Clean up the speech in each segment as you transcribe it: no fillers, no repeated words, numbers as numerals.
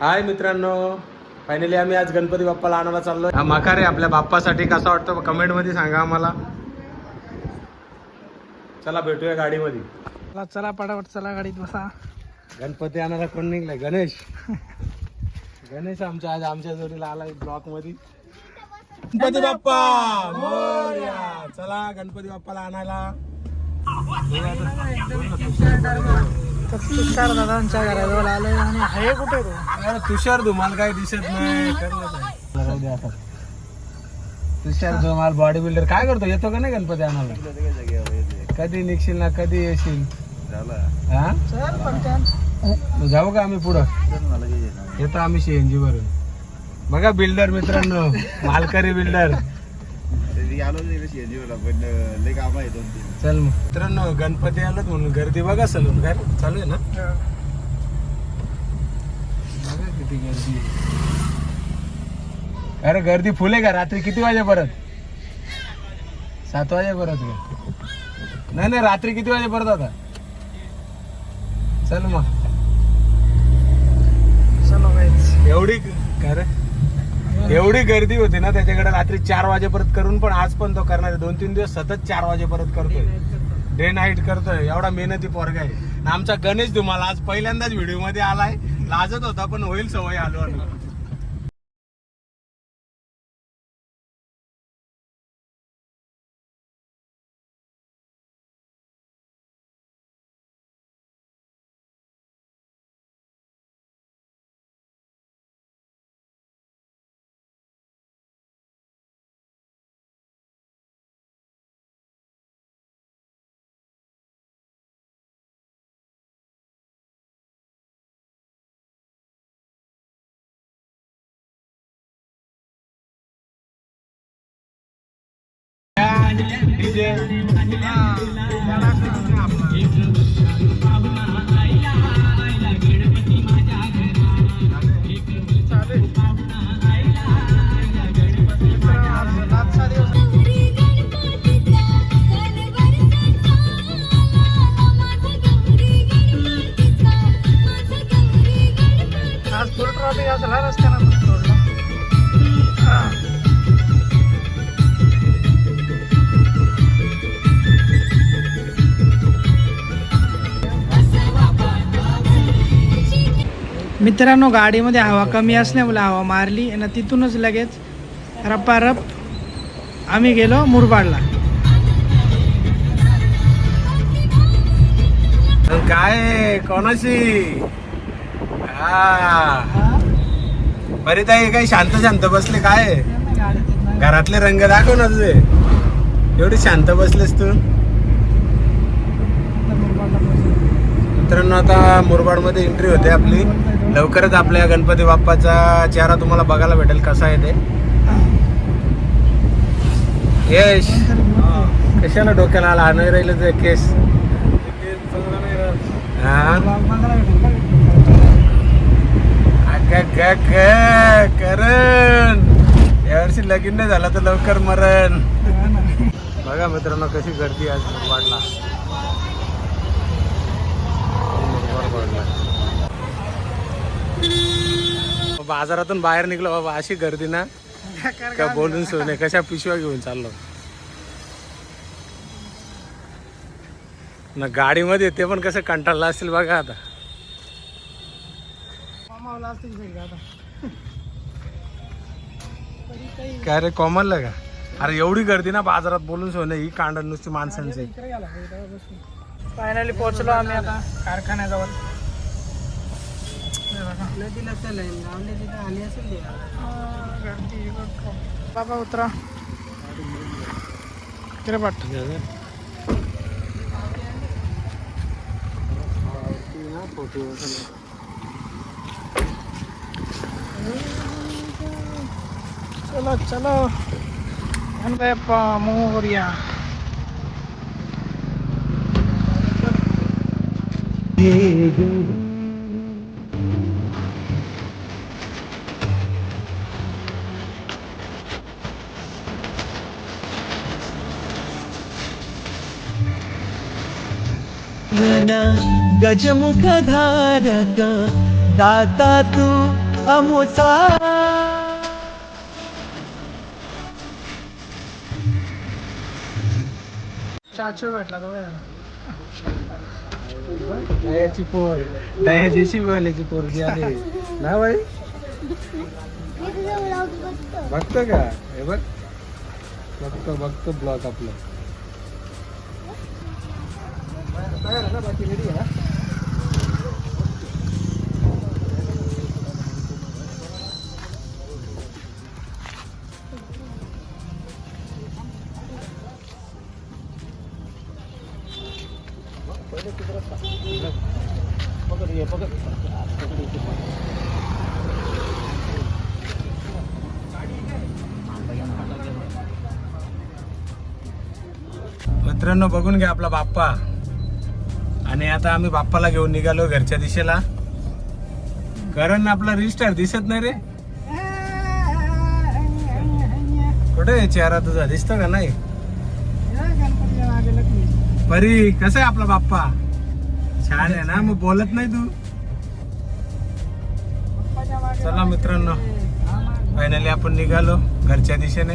हाय मित्रांनो, फायनली आम्ही आज गणपती बाप्पाला आणायला चाललोय. हा मकार आहे आपल्या बाप्पासाठी. कसा वाटतो कमेंट मध्ये सांगा आम्हाला. चला भेटूया गाडीमध्ये. चला पटापट चला गाडीत बसा. गणपती आणायला कोण निघलाय? गणेश. गणेश आमच्या आज आमच्या जोडीला आलाय ब्लॉक मध्ये. गणपती बाप्पा मोरया. चला गणपती बाप्पाला आणायला. तुषार दादांच्या घराजवळ आलोय आणि आहे कुठे तो? अरे तुषार धुमाल काय दिसत नाही. तुषार धुमाल बॉडी बिल्डर काय करतो? येतो का नाही गणपती आणायला? कधी निघशील ना, कधी येशील? हा चल पण जाऊ का आम्ही पुढं? येतो आम्ही सीएनजी वरून. बघा बिल्डर मित्रांनो, मालकरी बिल्डर. चल मित्रांनो, गणपती आलात म्हणून गर्दी बघा. सलून काय चालू आहे ना? बघा किती गर्दी. अरे गर्दी फुल आहे का? रात्री किती वाजे परत? 7 वाजे परत का? नाही रात्री किती वाजे परत आता? चल मग. चलो गाईज. एवढी काय रे? एवढी गर्दी होती ना त्याच्याकडे. रात्री 4 वाजेपर्यंत करून पण आज पण तो करणार आहे. 2-3 दिवस सतत 4 वाजेपर्यंत करतोय. डे नाईट करतोय. एवढा मेहनती पोरगा आहे. आणि आमचा गणेश धुमाल आज पहिल्यांदाच व्हिडिओ मध्ये आलाय. लाजत होता पण होईल सवय. आलो आलो. डीजे आज फुल ट्रॉफिक असला रस्त्यानं सोडला. मित्रांनो, गाडीमध्ये हवा कमी असल्यामुळे हवा मारली आणि तिथूनच लगेच रप्पारप आम्ही गेलो मुरबाडला. काय कोणाशी? बरे ताई काही शांत शांत बसले काय? घरातले रंग दाखव ना तुझे. एवढी शांत बसलेस तू. मित्रांनो, आता मुरबाड मध्ये एंट्री होते आपली. लवकरच आपल्या गणपती बाप्पाचा चेहरा तुम्हाला बघायला भेटेल कसा आहे ते. यश कशाला डोक्याला आला? नाही राहिलं ते केस. करण यावर्षी लगीन नाही झाला तर लवकर मरण. बघा मित्रांनो कशी गर्दी आज मुरबाडला. बाजारातून बाहेर निघलो बाबा, अशी गर्दी ना का बोलून सोने. कशा पिशव्या घेऊन चाललो ना गाडीमध्ये. ते पण कसं कंटाळला असतील बघा आता. काय रे कॉमनला का? अरे एवढी गर्दी ना बाजारात बोलून सोने. ही कांड नुसती माणसांची. फायनली पोहोचलो आम्ही आता कारखान्याजवळ. बाबा उतरा किरपट. चलो चलो गणपती बाप्पा मोरया. गजमुख धारक दाता तू अमुचा चाचू भेटला तो दह्याची पोर दह्याची बोलायची पोरगी आली ना बाई बघतो का हे बघ बघतो ब्लॉग आपलं मित्रांनो बघून घ्या आपला बाप्पा आणि आता आम्ही बाप्पाला घेऊन निघालो घरच्या दिशेला. कारण आपला रिस्टार दिसत नाही रे. कुठे आहे चेहरा तुझा दिसतो का नाही? परी कसा आहे आपला बाप्पा? छान आहे ना. मग बोलत नाही तू? चला मित्रांनो फायनली आपण निघालो घरच्या दिशेने.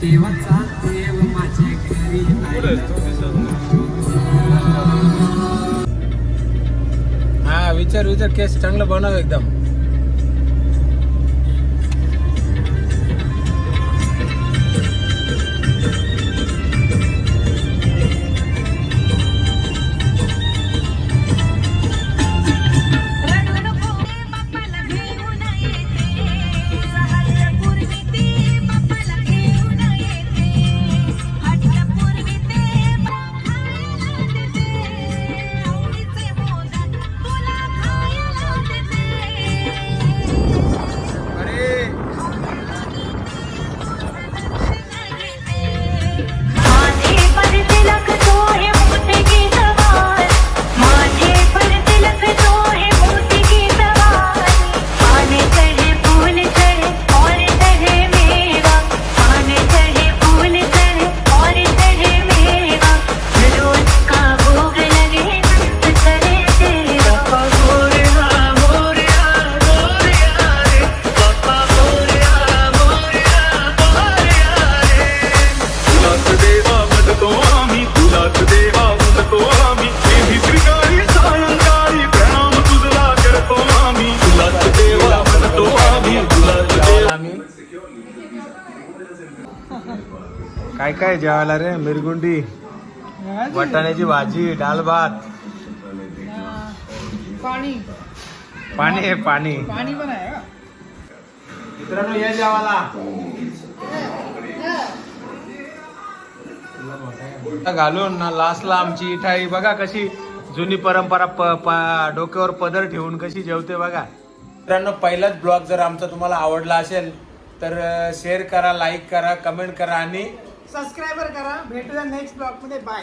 देवाचा देव माझे घरी हा विचार केस चांगलं बनव एकदम. काय काय जेवायला रे? मिरगुंडी, वाटाण्याची भाजी, डाळ भात, पाणी पाणी आहे पाणी. पाणी पण आहे का मित्रांनो या जेवायला. घालून ना लास्टला आमची इठाई बघा कशी जुनी परंपरा डोक्यावर पदर ठेवून कशी जेवते बघा. मित्रांनो पहिलाच ब्लॉग जर आमचा तुम्हाला आवडला असेल तर शेअर करा, लाईक करा, कमेंट करा आणि सबस्क्राईबर करा. भेटूया नेक्स्ट ब्लॉग मध्ये. बाय.